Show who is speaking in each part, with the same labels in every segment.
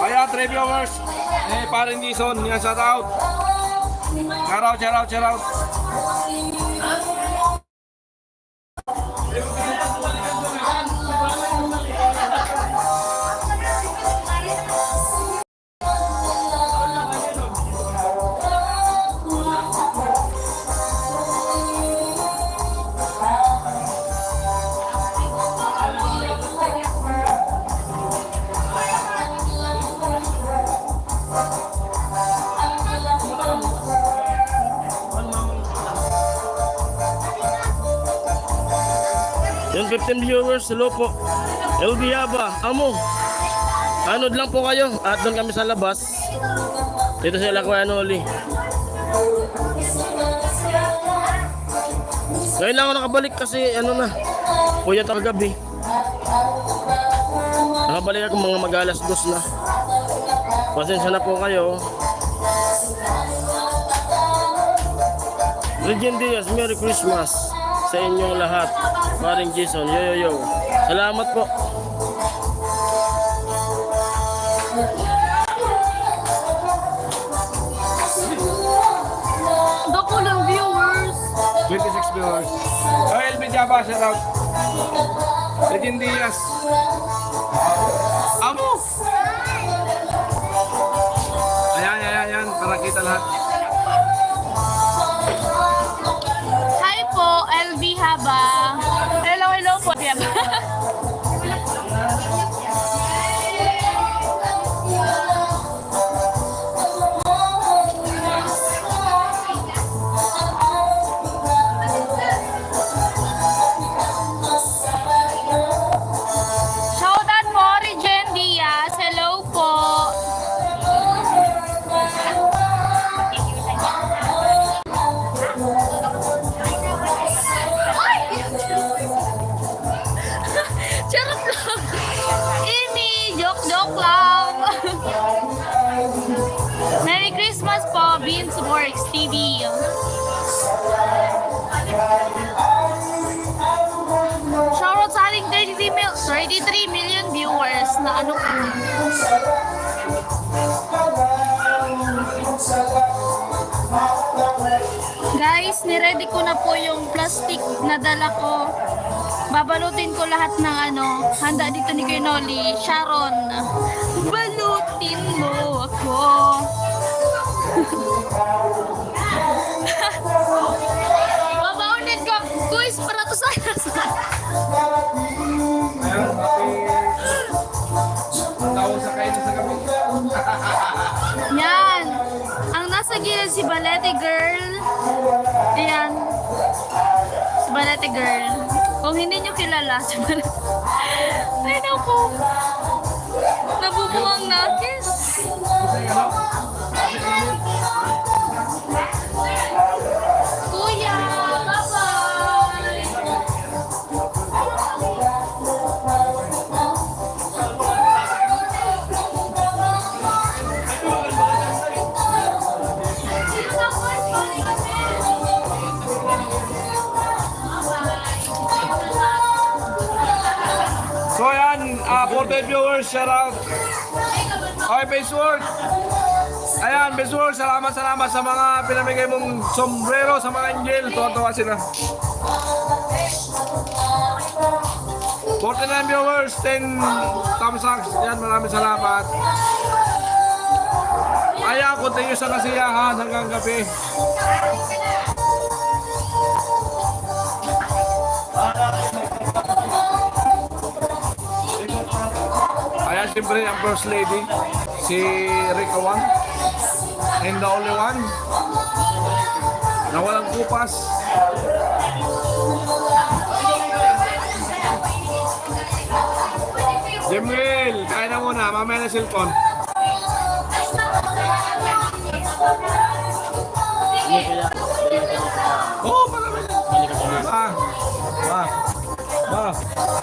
Speaker 1: Kaya 3 viewers, paring Jason, yan shout out. Shout out.
Speaker 2: Yung 15 viewers, hello po. LB Haba, amo. Ano lang po kayo at doon kami sa labas. Dito sila Kuya Noli. Ngayon lang ako nakabalik kasi ano na, puyat ako gabi. Nakabalik ako mga mag-alas 2 na. Pasensya na po kayo. Regine Diaz, Merry Christmas sa inyong lahat. Paring Jason, yo. Salamat po.
Speaker 3: Dako lang viewers.
Speaker 1: 26 viewers. LB Java, shout out. Regine Diaz. Amo! Ayan, para kita lahat.
Speaker 3: Hi po, LV Haba. Hello po, Haba. Shoutout po, Regine Diaz. Hello po. Charot lang. Ini, joke lang. Merry Christmas po, Vince Works TV. Shoutout sa ating 33 million viewers na ano ko. Guys, niready ko na po yung plastic na dala ko. Babalutin ko lahat ng ano, handa dito ni Kuya Noli. Sharon, balutin mo ako. Babaunin ko, guys, para to sa
Speaker 1: Tawag sa kain sa gabi.
Speaker 3: Yan. Ang nasa gilid si Balete Girl. Ayan. Si Balete Girl. Kung hindi nyo kilala, si Balete. Ay, naku. Nabubuang nakis. Kuya,
Speaker 1: So yan, for the viewers, shout out. Okay, Baseword. Ayan, Baseword, salamat sa mga pinamigay mong sombrero sa mga angel. Tuwa-tuwa sila. 49 viewers, 10 thumbs up. Yan, maraming salamat. Ayan, continue sa kasiyahan hanggang gabi. Ayan, siyempre ang first lady, si Rica Wang, and the only one na walang kupas. Jemil, kain na muna, mamaya na cellphone.
Speaker 2: Hindi kaya.
Speaker 1: Oo, marami na. Ma. Ma. Ma.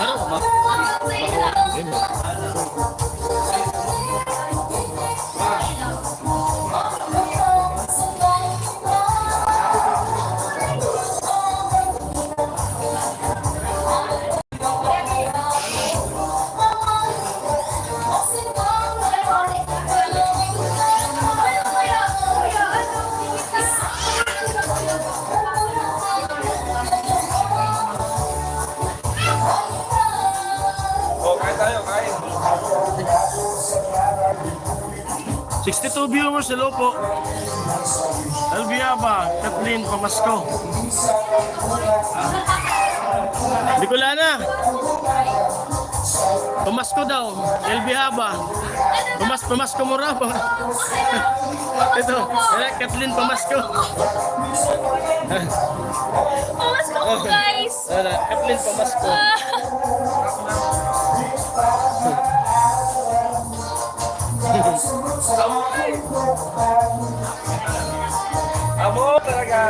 Speaker 2: Ano ba?
Speaker 1: Oh, kain tayo, kain.
Speaker 2: 62 viewers, hello po. Albiaba, Kathleen Pamasko. Bicolana. Pamasko daw, Albiaba. Pamasko mo raw. Ito, Kathleen Pamasko.
Speaker 3: Pamasko po guys!
Speaker 2: Kathleen Pamasko.
Speaker 1: Amo talaga.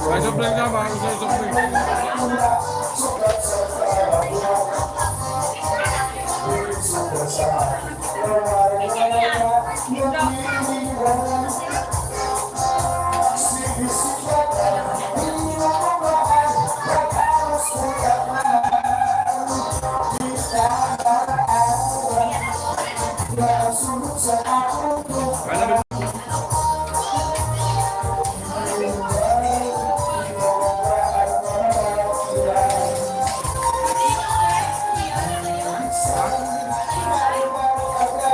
Speaker 1: May sobrang ka ba? Gusto sobrang.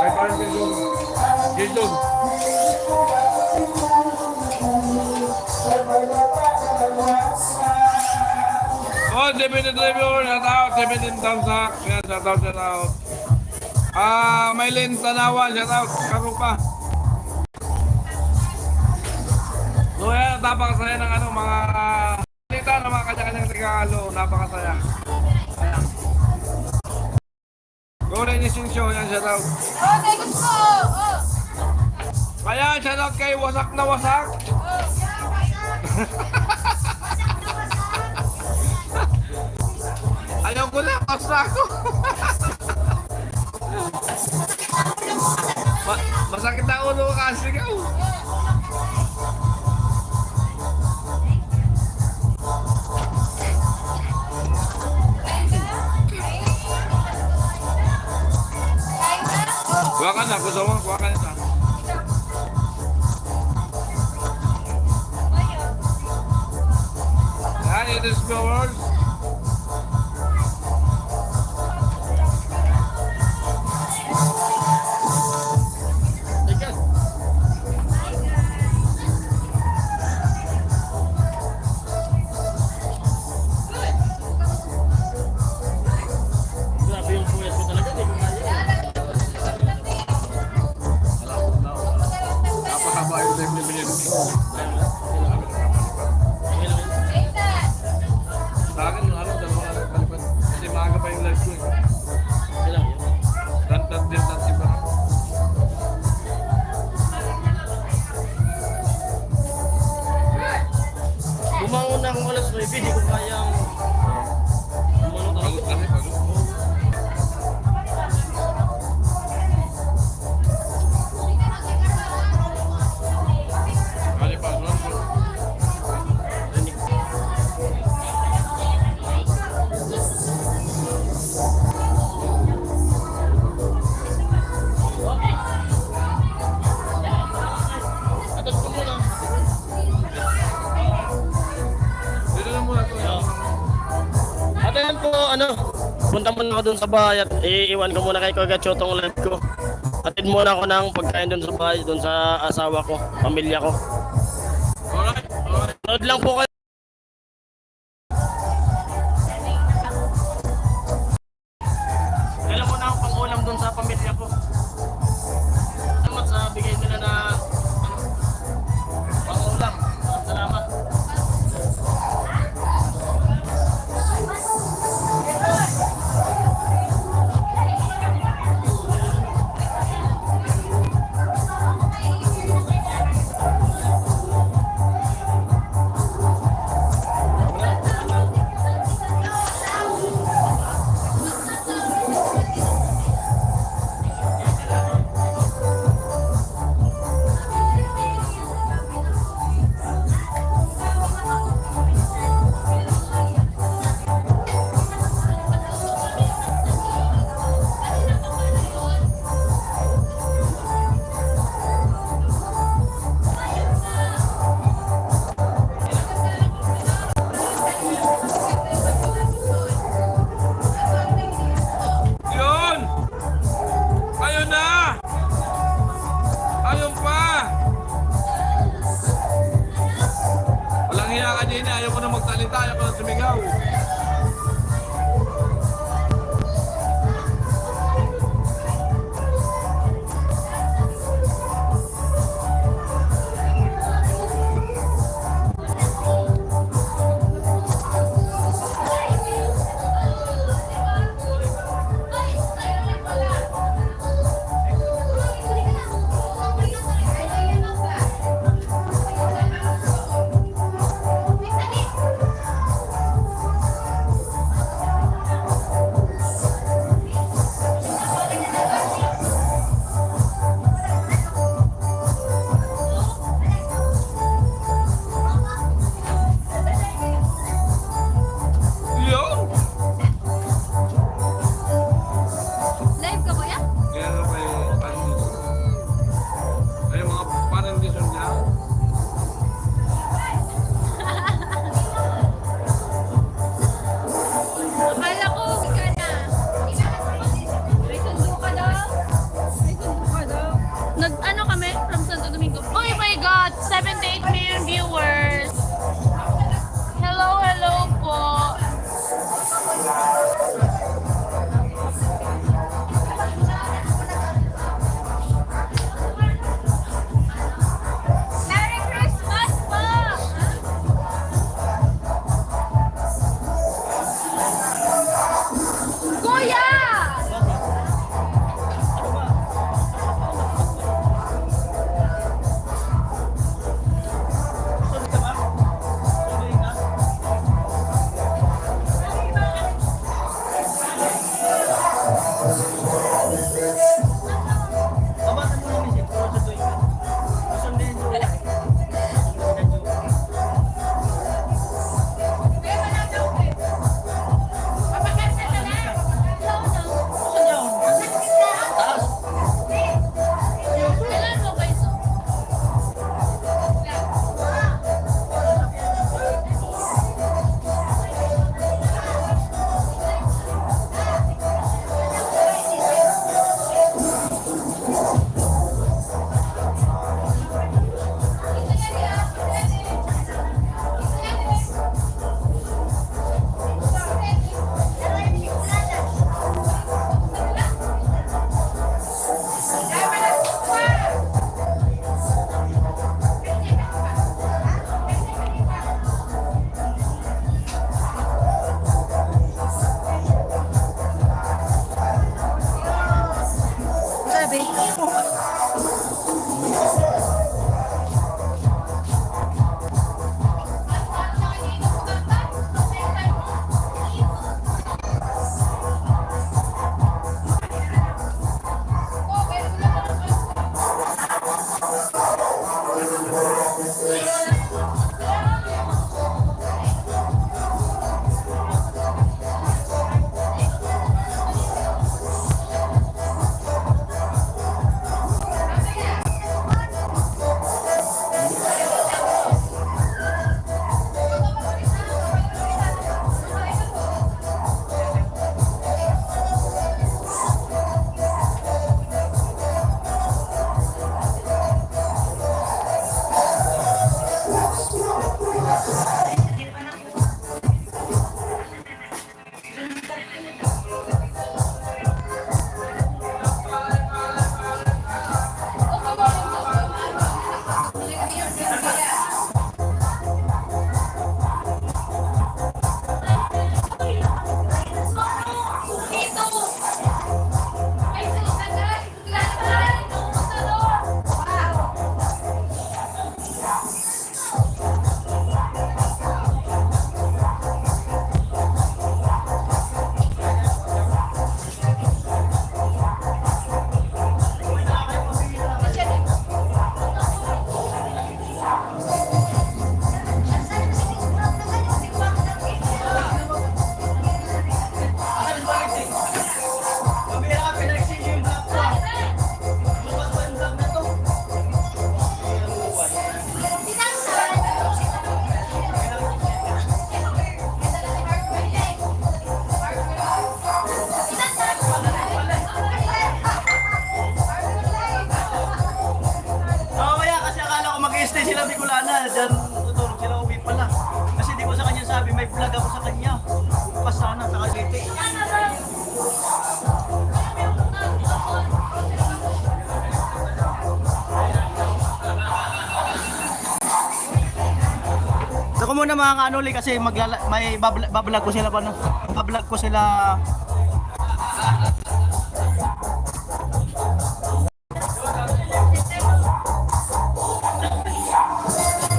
Speaker 1: May parang Gildon. Oh, independent reviewer, shout out, 17 Tamsak, yan, shout out. Maylin Tanawan, shout out, Karupa. So yan, napakasaya ng ano, mga salita ng mga kanya-kanyang Tagalog, napakasaya. Ayan. Go rin yung show, yan, shout out.
Speaker 3: Okay, gusto ko!
Speaker 1: Ayan, shout out kay Wasak na Wasak. Ayaw ko na, basta ako. Masakit na ulo kasi ikaw. Kuha ka na, gusto mo, kuha ka na. Yan, it is viewers.
Speaker 2: Grabe yung puyat ko talaga. Di ko kaya.
Speaker 1: Napakaba yung time ni Billy.
Speaker 2: punta muna ako dun sa bahay at iiwan ko muna kay Kuya Chow tong live ko. Atid muna ako ng pagkain dun sa bahay, dun sa asawa ko, pamilya ko.
Speaker 1: Alright, alright.
Speaker 2: Nood lang po kayo. Kailan mo na akong pang-ulam dun sa pamilya ko. Salamat sa bigay nila na pang-ulam. Salamat.
Speaker 1: Yun! Ayun na! Ayun pa! Walang hiya ka din, ayaw ko na magsalita, ayaw ko na sumigaw. Yun!
Speaker 3: Live ka ba yan?
Speaker 1: Kaya ano kay Parindison? Ay, mga Parindison niya.
Speaker 3: Akala ko, ka na. May sundo ka daw. May sundo ka daw. Nag-ano kami from Santo Domingo. Oh my God! 78 million viewers. Hello, hello po. Merry Christmas po! Kuya! Kailan mo ba ito?
Speaker 4: Ako muna mga kanuli kasi may bablog ko sila pa no. Bablog ko sila.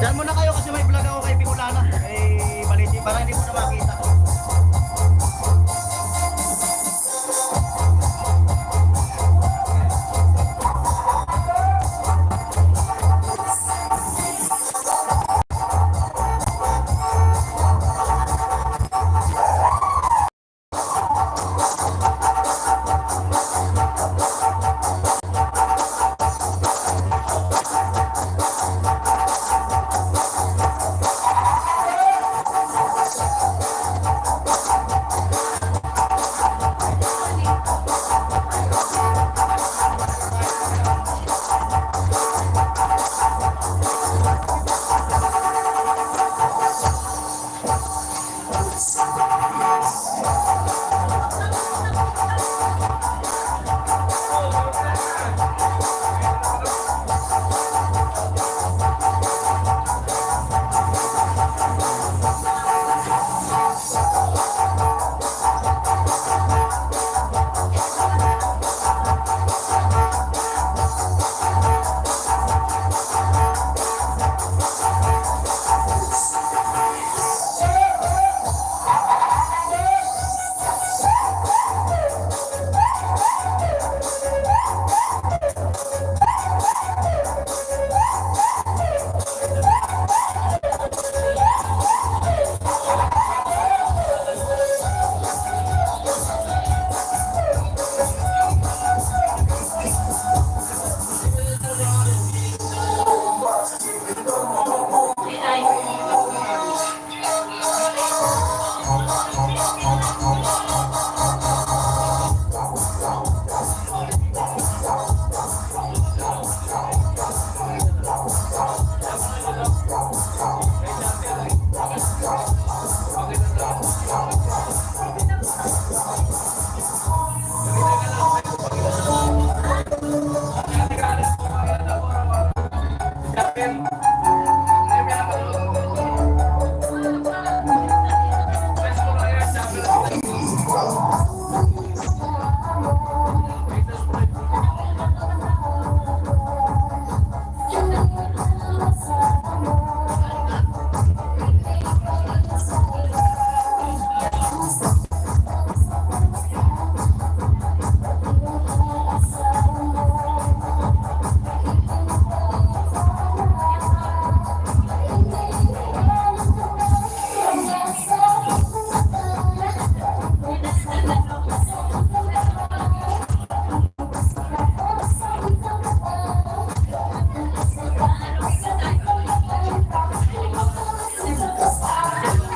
Speaker 4: Diyan muna kayo kasi may vlog ako kay Bicolana. Baliti para hindi mo na makita.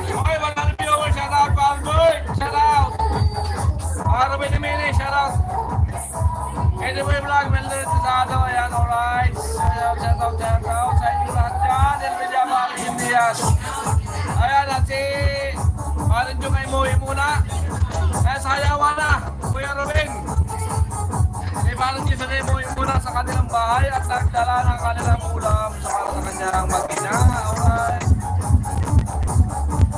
Speaker 1: Okay, 100 viewers, shout out, Palboy! Shout out! Ruben Jimenez, shout out! Anyway, vlog, Melder Tisado, ayan, alright. Shout out sa inyo lahat dyan. Elvilla Maris Diaz. Ayan, at si Marin yung ay muwi muna. Kaya sayawan na, Kuya Ruben. Si Marin yung ay muwi muna sa kanilang bahay at nagdala ng kanilang ulam sa para sa kanyang mag-ina. Alright.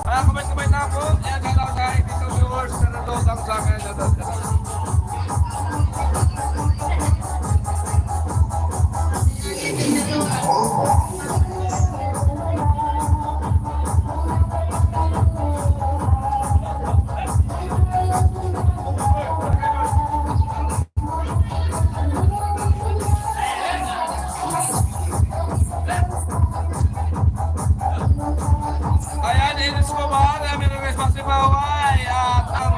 Speaker 1: Kaya comment na po. Ayan, shout out sa dito viewers na natutang sa akin. Ayan, inis ko ba? Namin ang response si Paway. At ang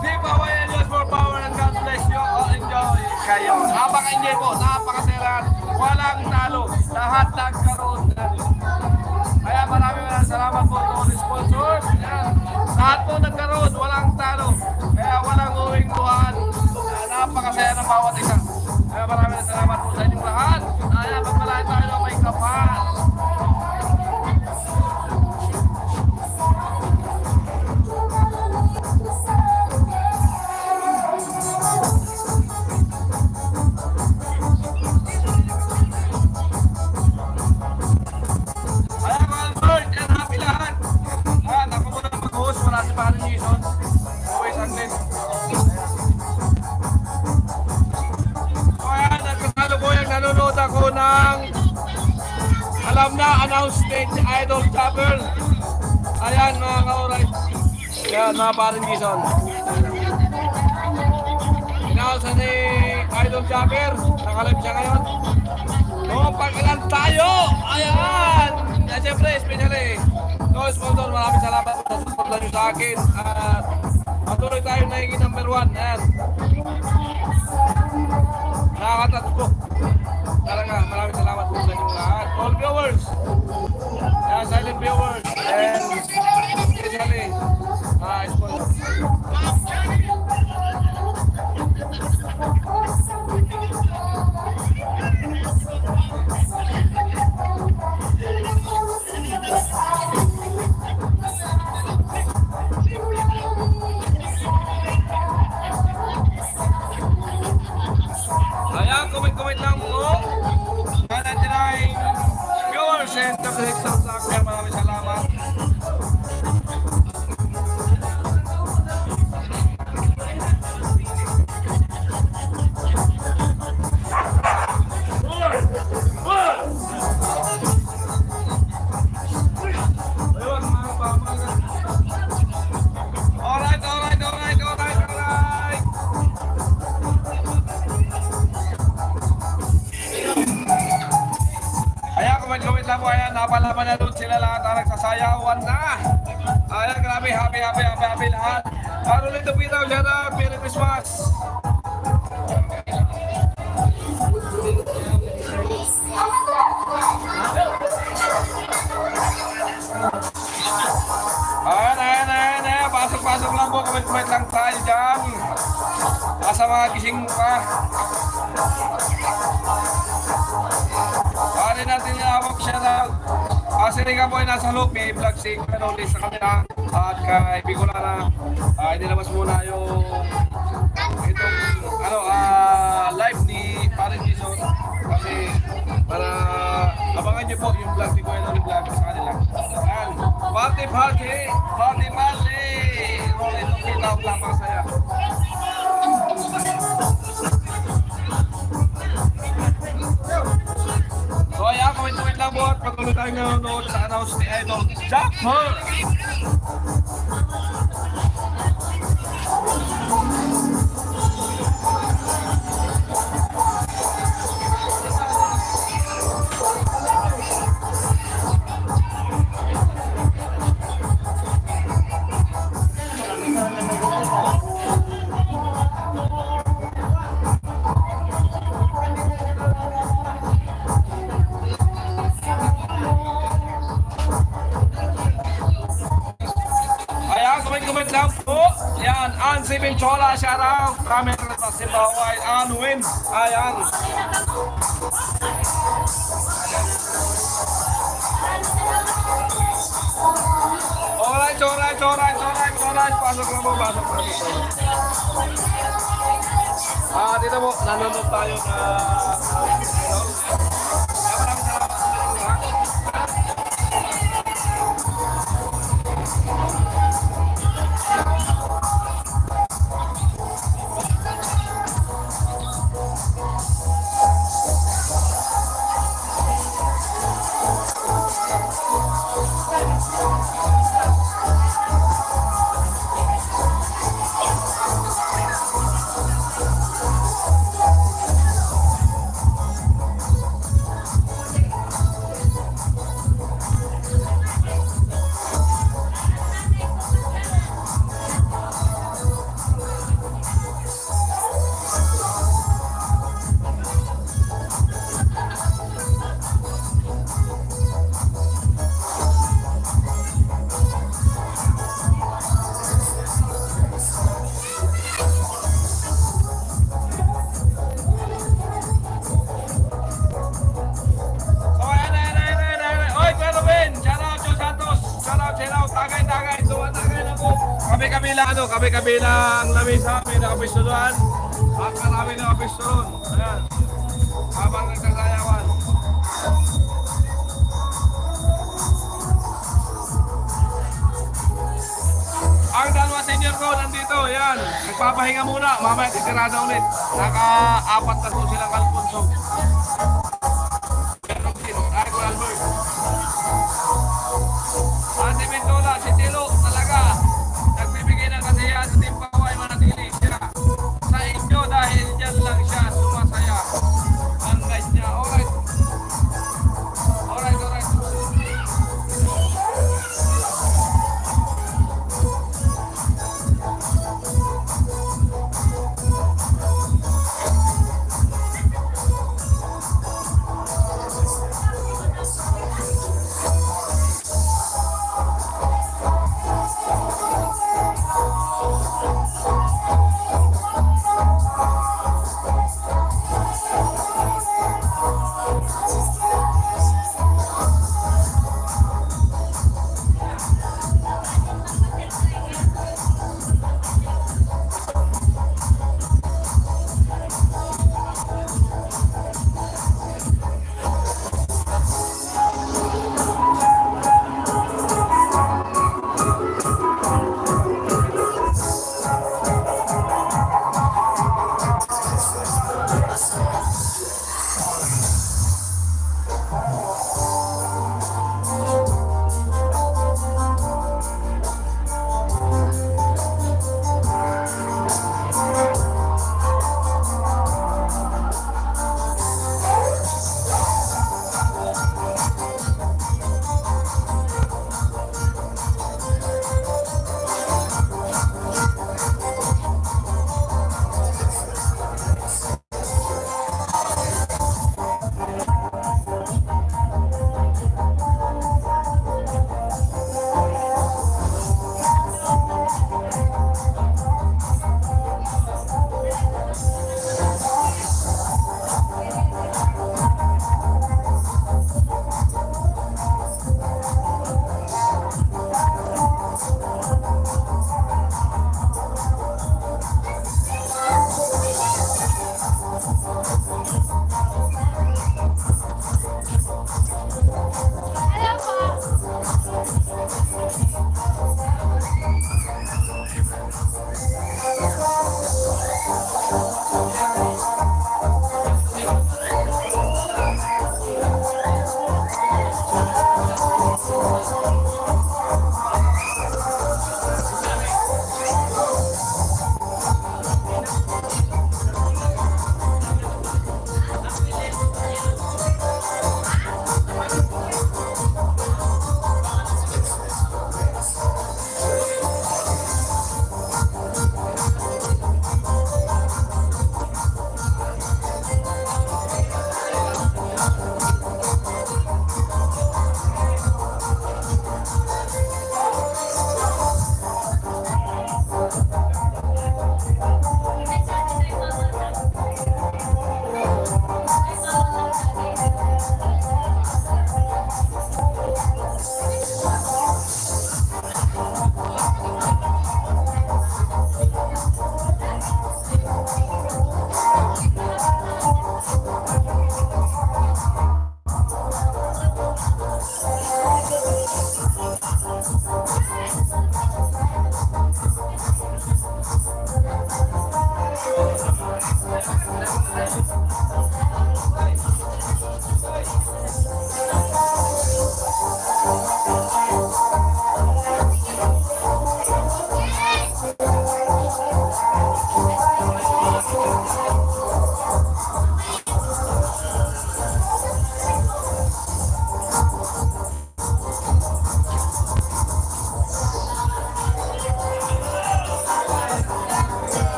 Speaker 1: si Paway and Diyos for power and God bless you. All enjoy kayo. Napaka-enjoy po. Napaka-seran. Walang talo. Lahat nagkaroon. Kaya maraming salamat po sa mga sponsors. Ayan. Lahat po nagkaroon. Walang talo. Kaya walang uwing buwan. Napakasaya ng bawat isa. Kaya maraming salamat po sa inyong lahat. Ayan, pagmalayan tayo ng may kapal. alam na, announcement si Idol Chopper. Ayan mga kauray. Ayan mga paring Gison. Announce ni Idol Chopper. Nakalive siya ngayon. O, pagkalan tayo! Ayan! At syempre, especially, no sponsor, maraming salamat sa support lang nyo sa akin. At patuloy tayo na hingin number 1. Ayan. Nakakatatlo. Talaga, maraming salamat po sa inyo lahat. All viewers, silent viewers, and especially, sponsor. Ayan, comment lang po. Kaya natin viewers and the sa akin. Maraming salamat. Ayun, mga pamagat. Alright. Ayan, comment lang po. Ayan, napalaman na doon sila lahat na nagsasayawan na. Ayan, grabe, happy lahat. Carolito Pitaw, shout out, Merry Christmas. Ayan. Pasok lang po, comment lang tayo dyan. Nasa mga gising mo ka. Pari natin nilalawag siya na kasi rin po ay nasa loob, may vlog si Kanoli sa kanila at kay Bicolana. Inilabas muna yung itong live ni Paring Gison kasi para abangan niyo po yung vlog ni Kanoli vlog sa kanila. Ayan, party! Rolling to kita ang lamang saya. So ayan, comment lang po at patuloy tayo nanonood sa announce ni Idol Chopper. Comment lang po. Yan, Ansi Benchola, shout out. Kami sa Simbaway, Anwin. Ayan. Alright. Pasok lang po. Dito po, nanonood tayo na maraming salamat. Kabi-kabila ang lamisa, may nakapisto doon. At marami nakapisto doon. Ayan. Habang nagsasayawan. Ang dalawa senior ko nandito. Ayan. Nagpapahinga muna. Mamaya titirada ulit. Naka-4 na po silang Alfonso. Pero, ay ko Albert. Ate Mendola, si Tilo talaga. Nagbibigay ng kasiyahan sa Team Paway, manatili siya sa inyo dahil dyan lang siya sumasaya. Ang guys niya. Alright. Alright, alright.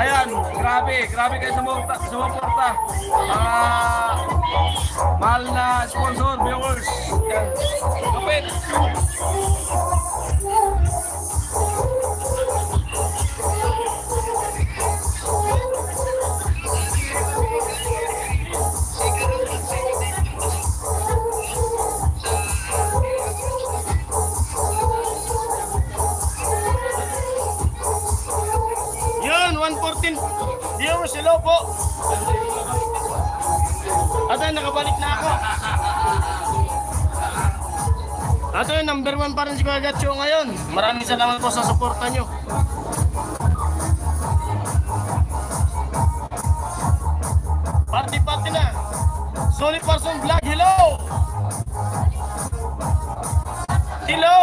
Speaker 1: Ayan, grabe kayo sumuporta. Mahal na sponsor, viewers. Yan. Kapit.
Speaker 2: Yun, 114 viewers, hello po. Ate, nakabalik na ako. Ate, number 1 pa rin si Kuya Gatcho ngayon. Maraming salamat po sa suporta nyo. Party na. Solid Person Vlog, hello. Hello.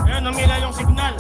Speaker 2: Ayan, namila yung signal.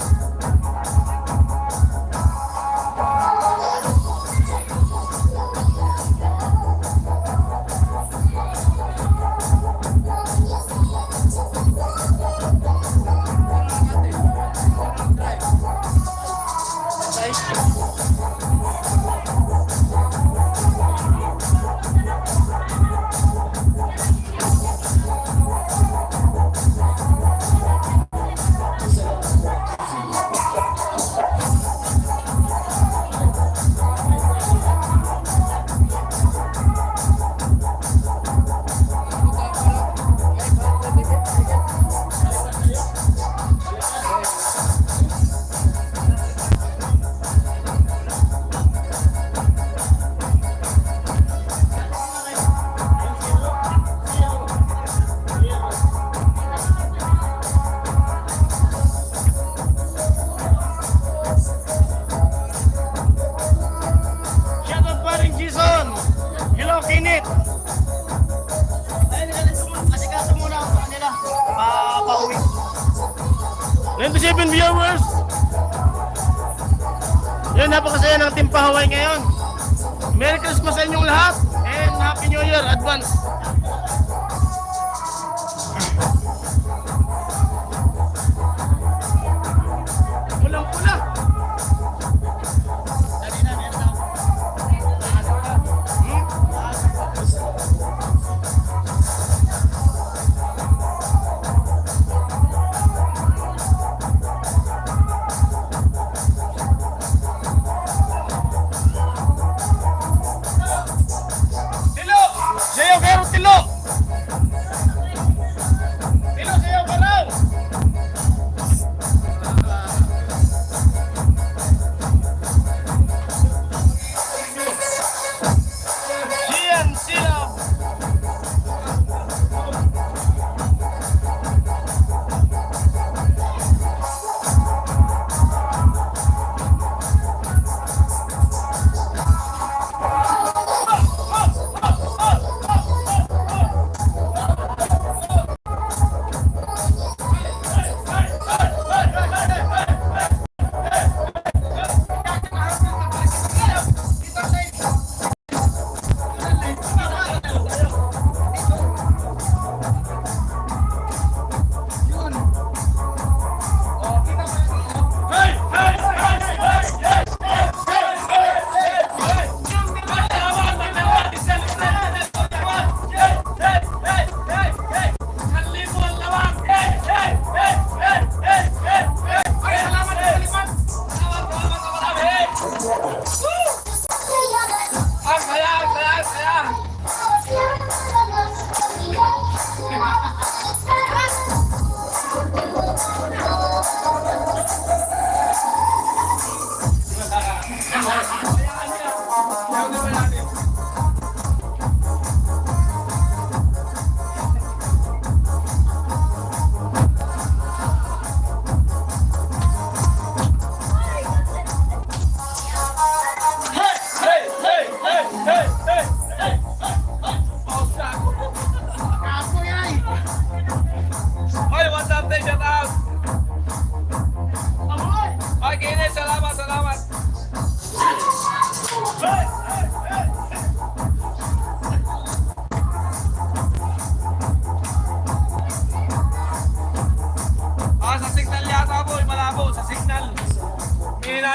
Speaker 2: Shoutout pa rin, Jason. Hello, Kinit.
Speaker 4: Ayun, asikaso muna ako sa kanila. Pauwi.
Speaker 2: 97 viewers. Yun, napakasaya ng Team Pahaway ngayon. Merry Christmas sa inyong lahat and Happy New Year advance. Pulang pula. Hello! Sayo, Kero,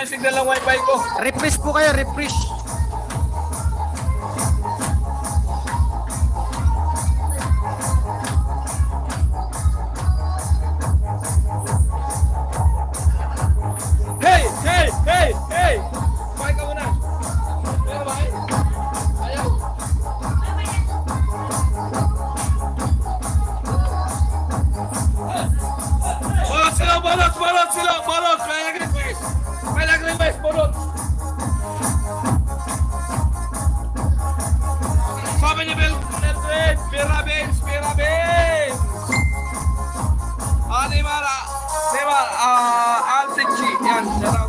Speaker 1: yung signal ng wifi ko.
Speaker 4: Refresh po kayo, refresh.
Speaker 1: Hey! Hey! Hey! Hey! Kumain ka muna. Meron ba? Ayaw. Balot sila! Balot! Balot sila! Balot! May nag-request! May nag-request! Balot! Sabi ni Mildred! Pirabens! Pirabens! Di ba, Altichi, yan, shout out.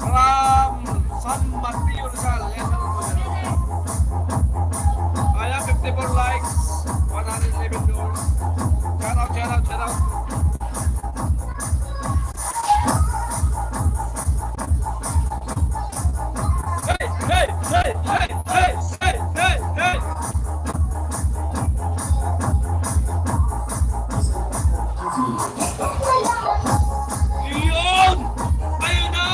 Speaker 1: From San Mateo Rizal, yan, shout out po, shout out. Ayan, 54 likes, 111 viewers. Shout out, shout out, shout out. Hey, hey, hey, hey, hey, hey, hey, hey. Yun! Ayaw na!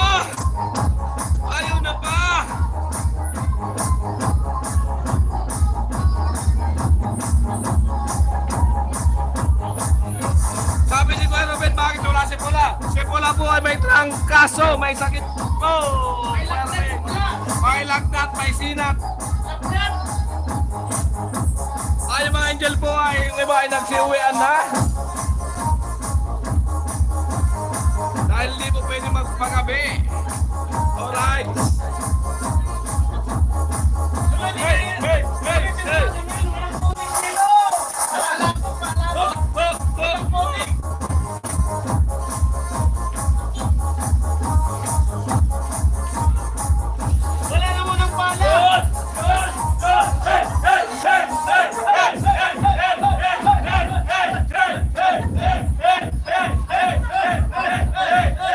Speaker 1: Ayaw na pa! Sabi ni Kuya Ruben, bakit wala si Pula? Si Pula po ay may trangkaso, may sakit po! May lagnat, may sinat. Ay, mga angel po ay yung iba ay nagsiuwian na. Dahil hindi po pwede magpagabi. Alright. Hey, hey, hey, hey. Wala na mo ng pala. Hey, hey, hey, hey, hey, hey, hey, hey, hey, hey, hey, hey.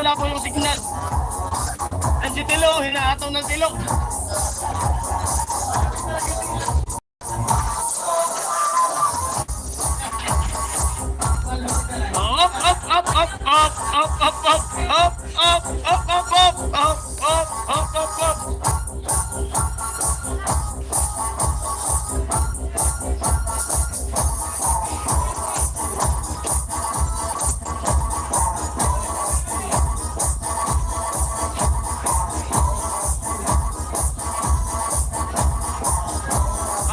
Speaker 2: wala po yung signal. Ang si Tilo, hinaataw ng Tilo. Up, up, up, up, up, up, up, up, up, up, up, up, up, up, up, up, up.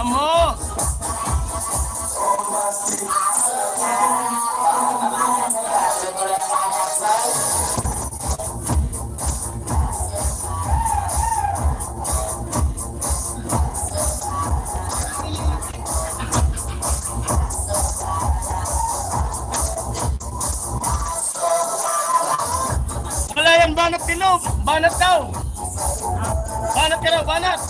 Speaker 2: Amo! Wala yan, banat Tilo! Banat daw! Banat ka daw, banat!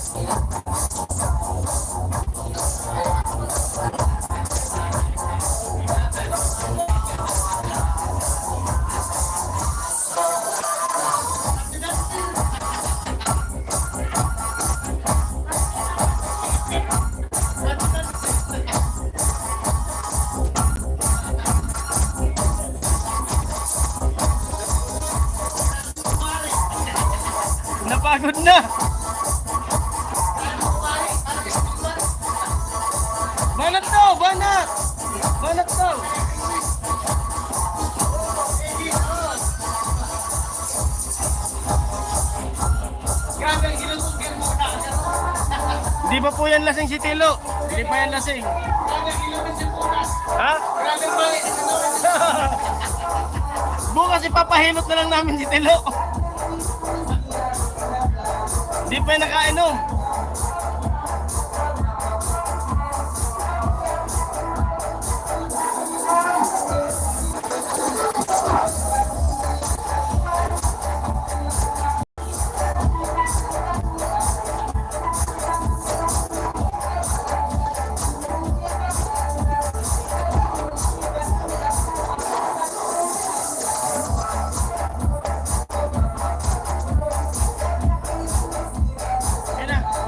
Speaker 2: Napagod na! Banat daw! Banat! Banat daw! Di ba po yan lasing si Tilo? Hindi pa yan lasing. Ha? Bukas ipapahilot na lang namin si Tilo. Di pa yan nakainom. Yan na.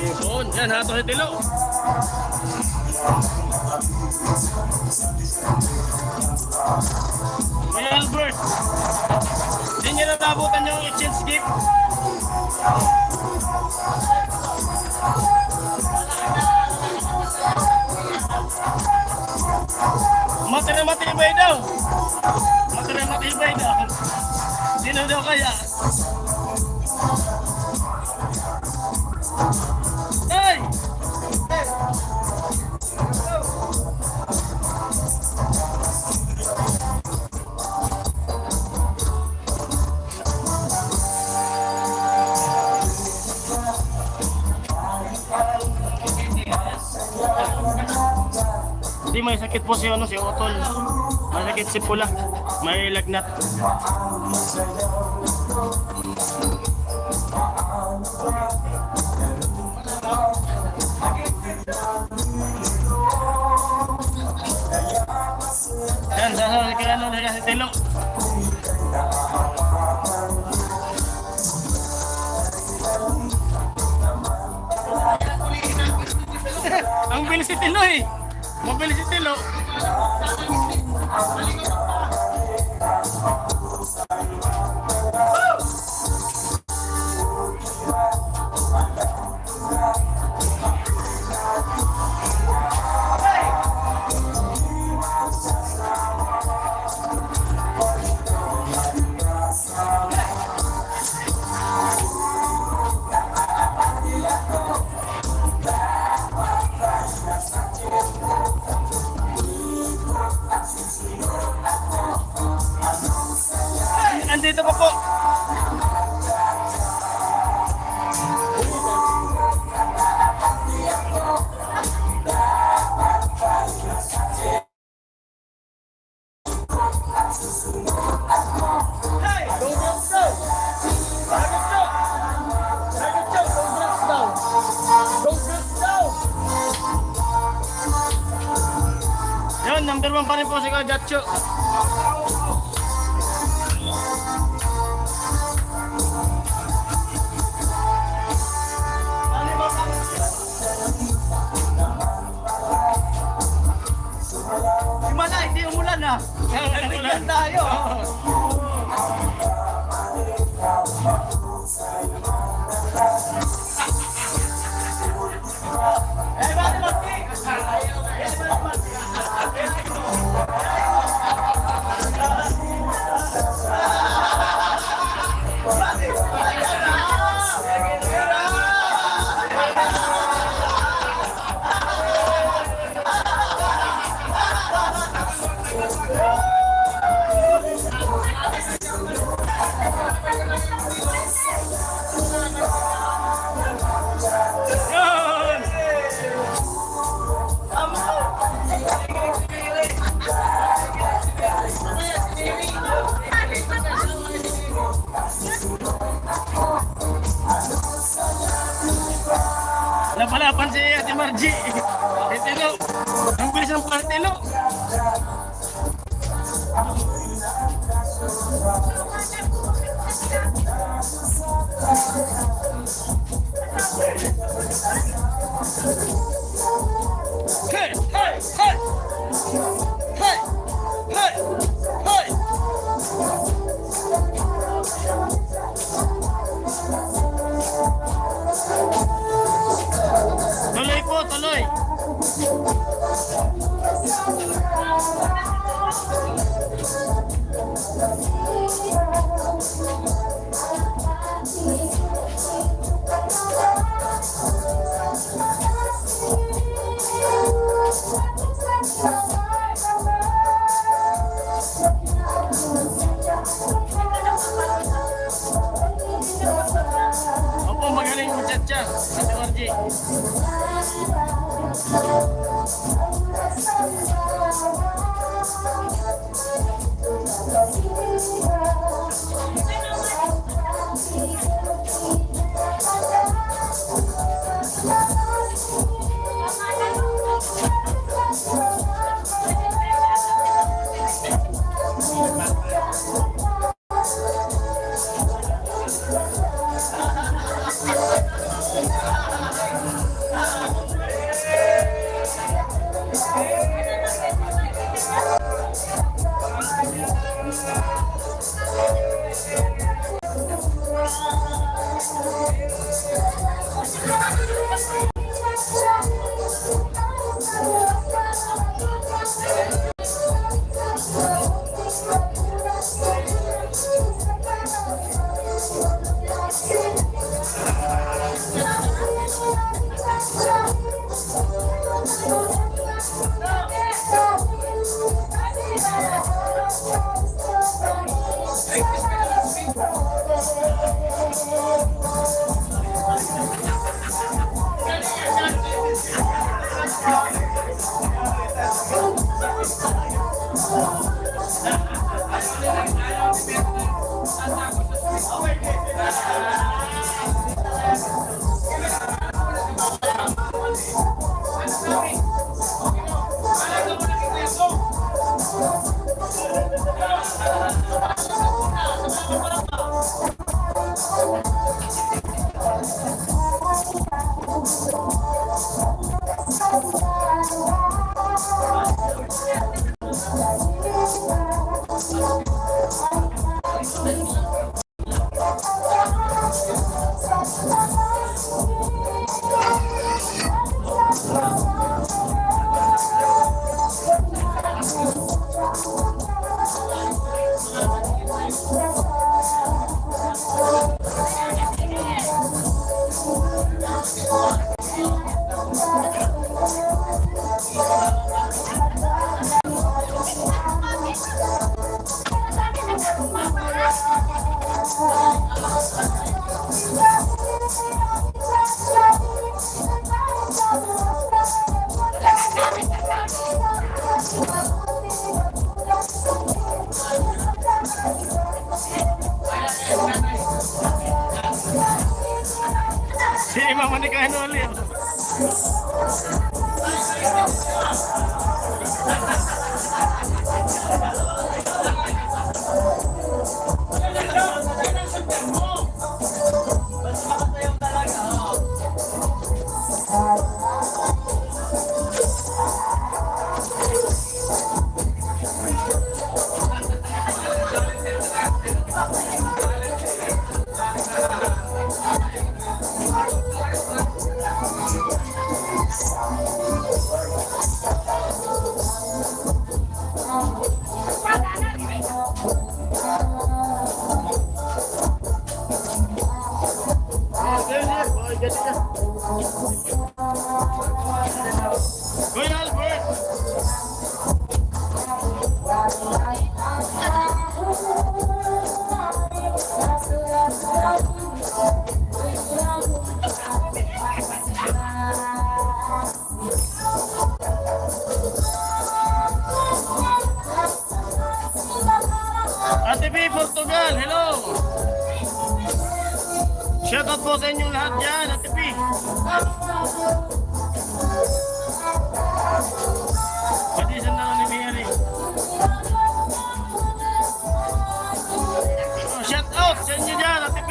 Speaker 2: Ibon. Yan, hato si Tilo. Kuya Albert. Hindi niya natabutan yung exchange gift. Matibay daw. Matibay daw. Sino daw kaya? Hey! Hindi, may sakit po si Otol. May sakit si Pula. May lagnat. Yan, sasali ka na si Tilo. Ang bilis si Tilo eh. Mabilis si Tilo. Andito pa po. Yan, number 1 pa rin po si Kajatcho.
Speaker 4: Gimana? Hindi umulan na. Nagligyan tayo.
Speaker 2: Napalapan si Ate Margie. Tilo. Ang bilis ng Tilo. Hey! Hey! Hey! Hey! Hey! Hey! Tuloy po, tuloy. Opo, magaling mo chat-chat. Ate Margie. Si Mama ni Kanoli. Kuya Albert! Ate B, Portugal, hello! Shoutout po sa inyong lahat dyan, Ate B. Pati sa naman ni Mary. Shoutout sa inyo dyan, Ate B.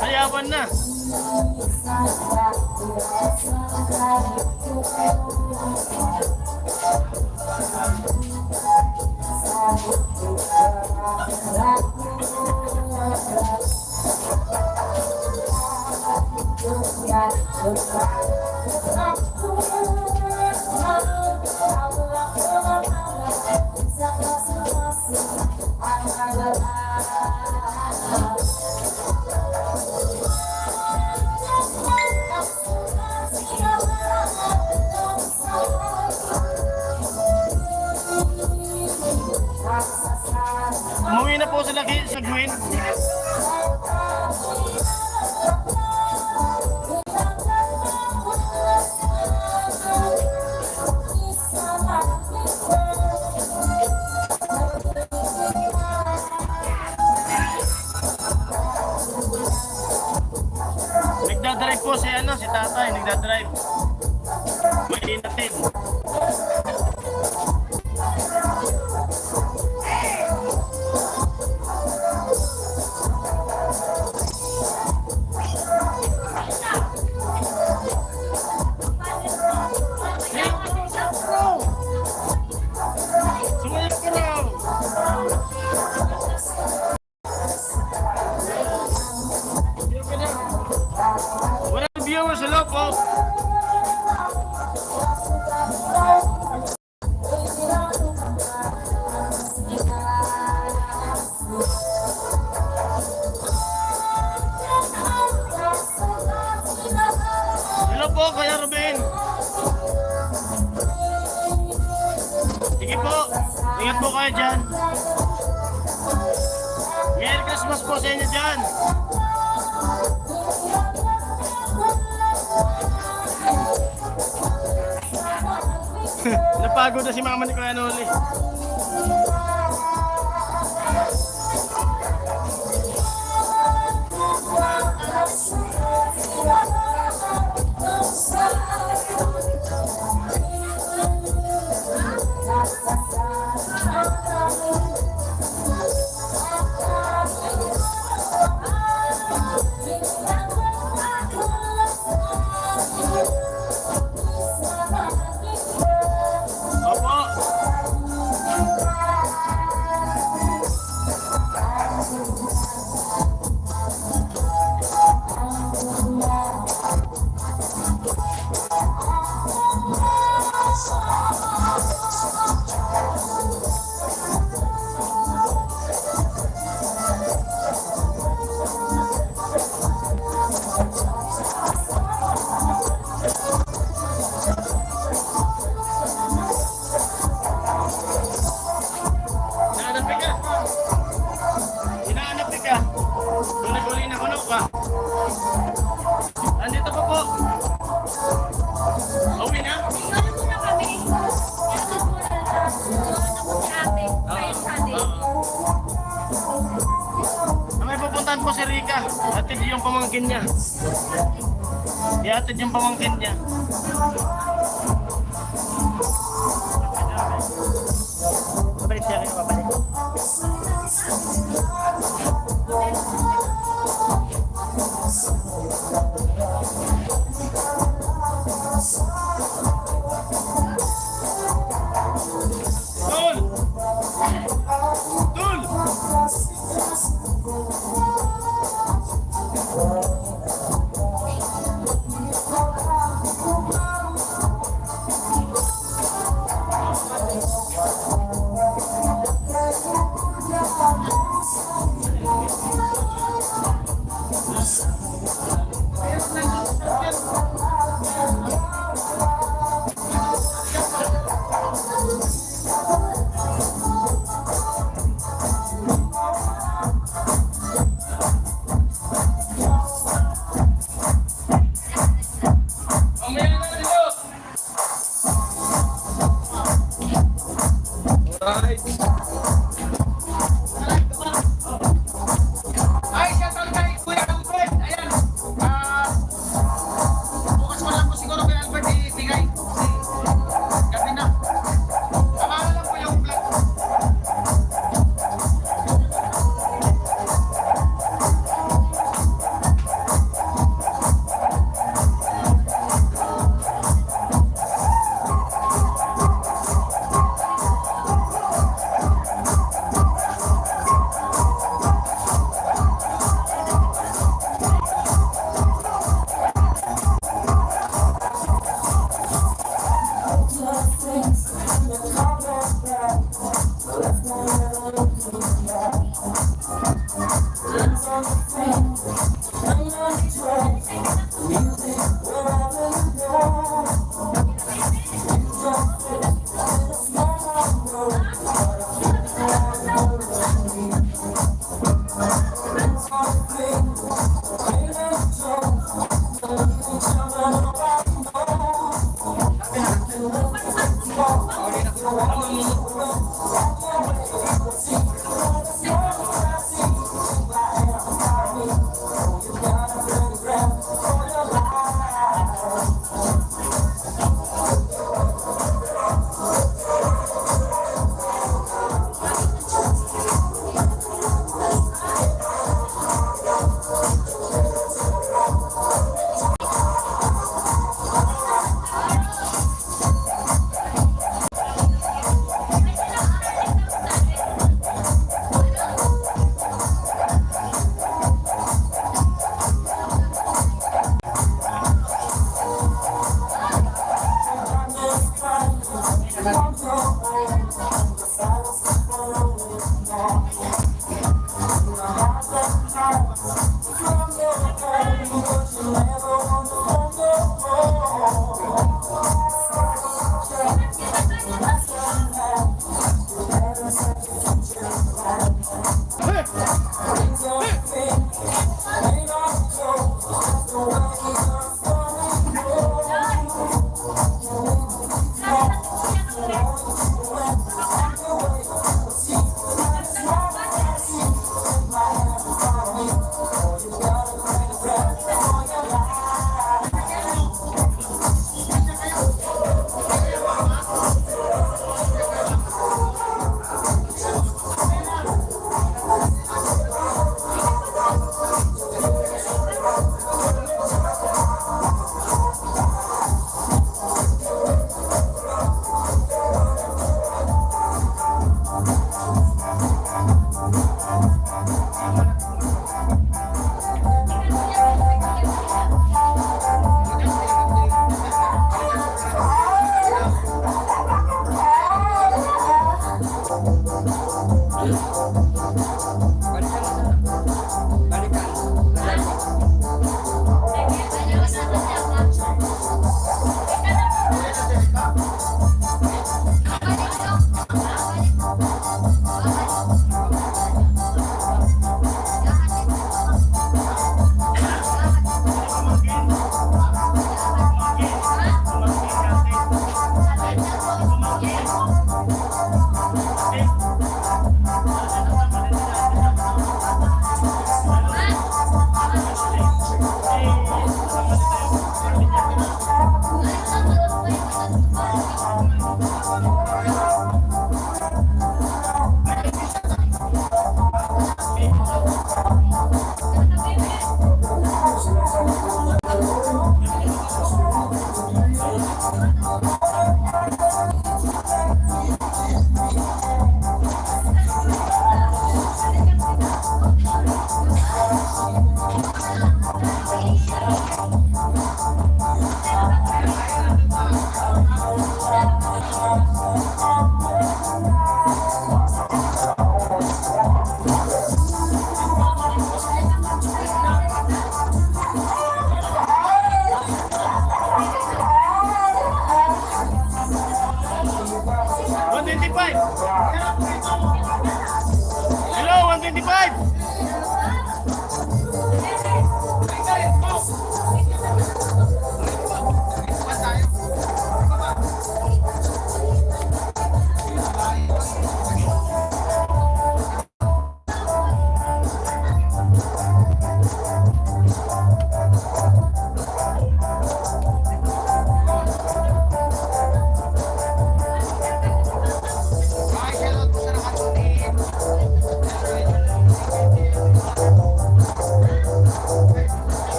Speaker 2: Sayawan na. Umuwi na po sila sa Gwen. Nagdadrive po si tatay, nagdadrive. Mainit din. Sumayap ka raw! Ingat po kayo dyan. Merry Christmas po sa inyo dyan. Napagod na si mama ni Kuya Noli. Opo. Hinahanap ka. Hinahanap ka. Guli-guli na kuno ka. Andito pa po. Uwi na?
Speaker 3: Ano muna kami? Ano muna lang. Ano po si ate? Kayo sa ate.
Speaker 2: May pupuntahan po si Rika. Atid yung pamangkin niya. Iatid yung pamangkin niya.
Speaker 4: Babalik siya kayo, babalik.
Speaker 2: Tul! Tul!
Speaker 1: Mamaya na dito. Alright. Ay, shout out kay Kuya Albert. Ayan. Bukas mo lang po siguro kay Albert ibigay. Gabi na. Tama lang po yung vlog.
Speaker 2: Hello, 125!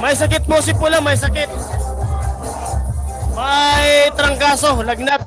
Speaker 2: May sakit po si Pula, may sakit. May trangkaso, lagnat.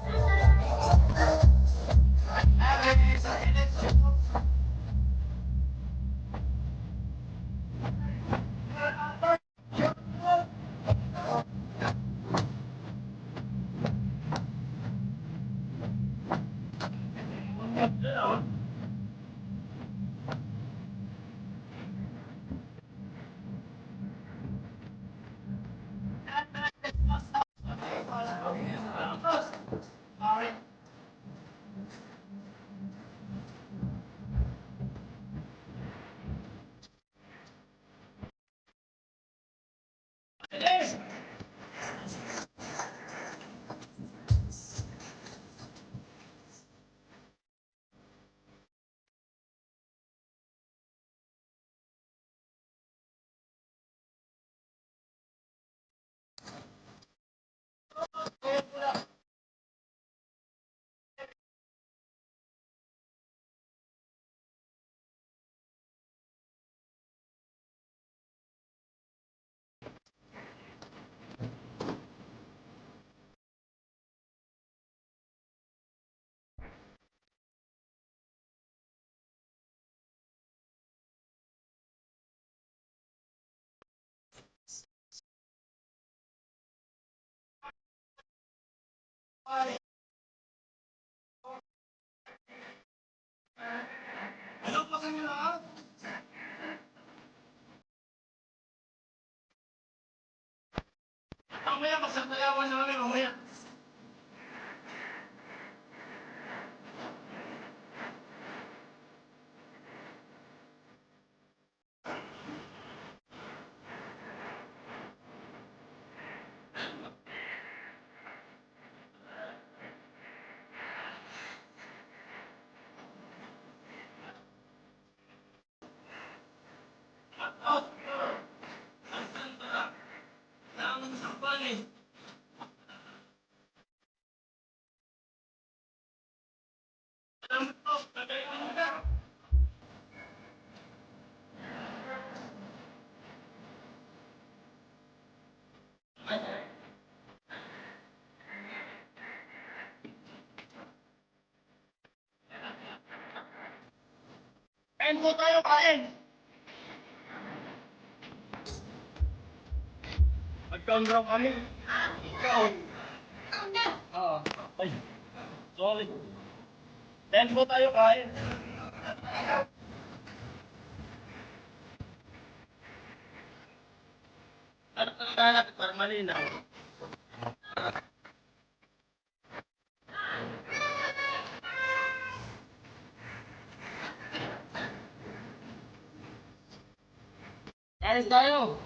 Speaker 2: Hello po sa inyo lahat. Mamaya, magsasayawan na kami mamaya. Kain po tayo, kain! Magkanggraw kami. Ikaw. Oo. Ay, sorry. Kain po tayo, kain. Ano ka natin para malinaw? Kain tayo!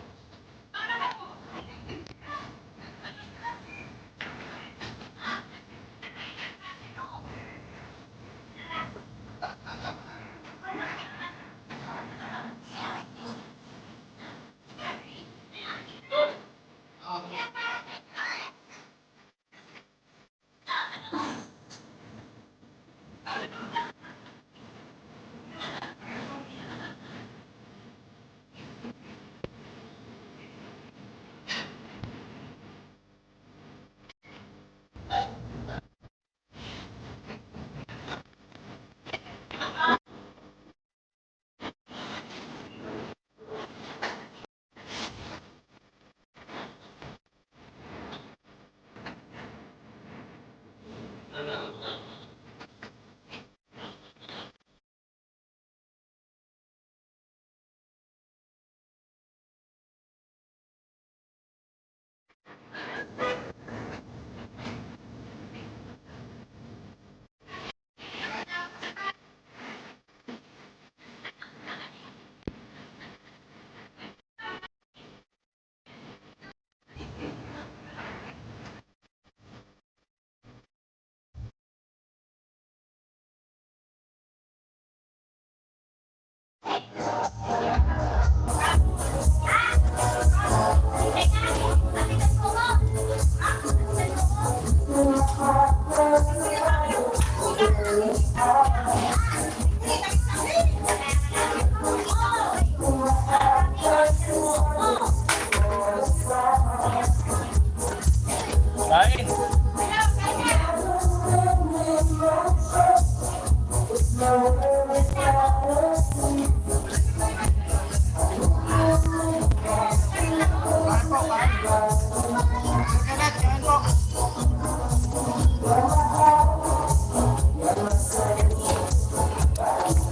Speaker 2: Kain!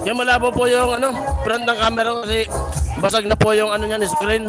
Speaker 2: Yan, malabo po yung front ng camera kasi basag na po yung niyan, screen.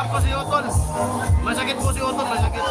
Speaker 2: po si Utol. Masakit po si Utol, masakit.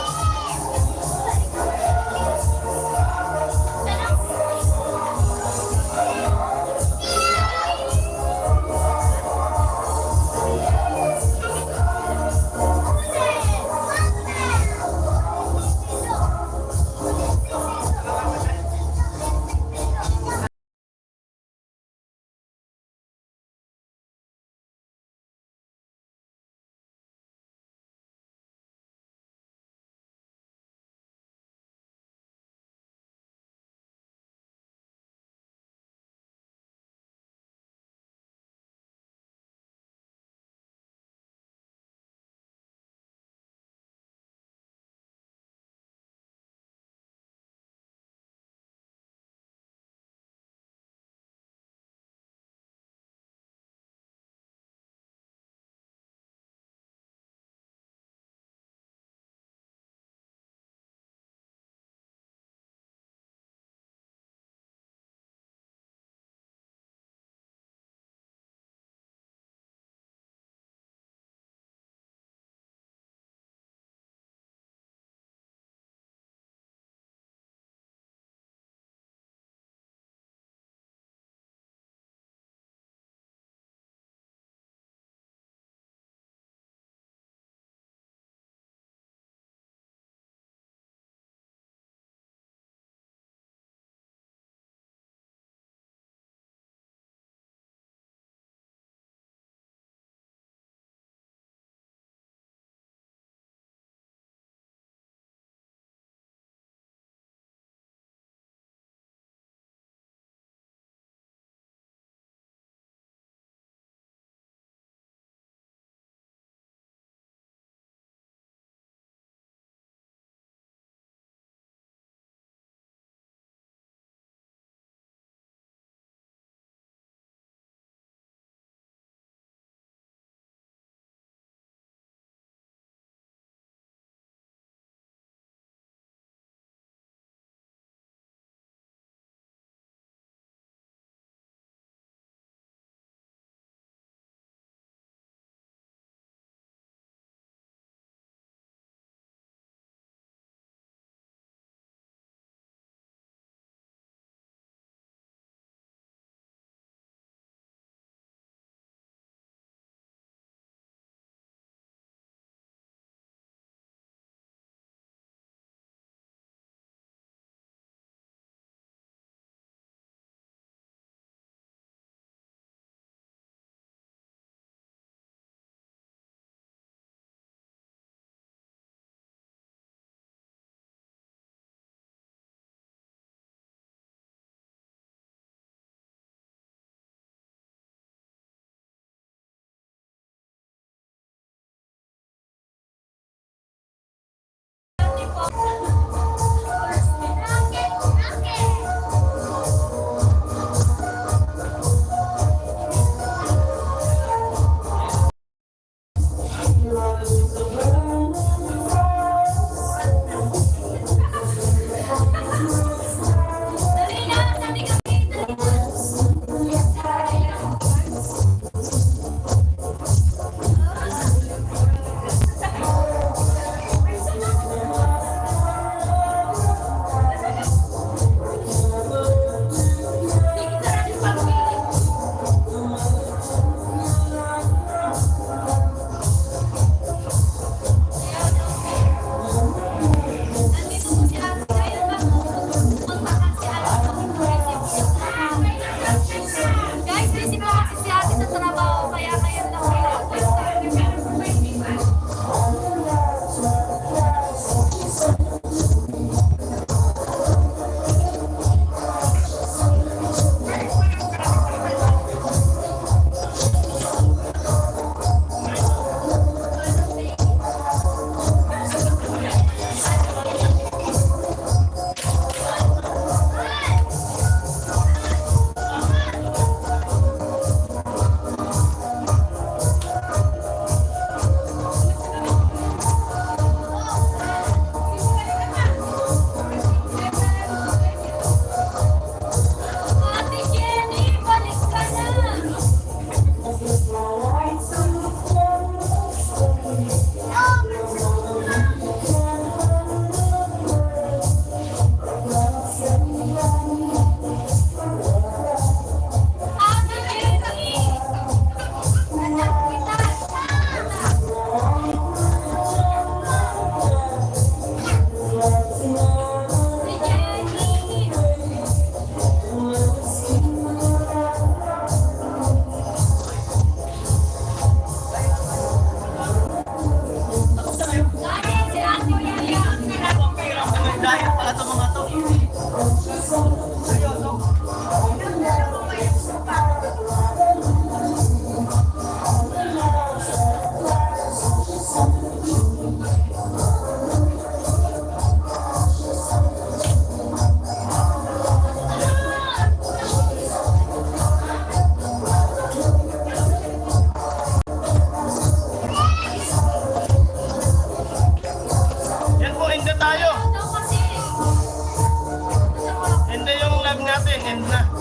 Speaker 2: end na.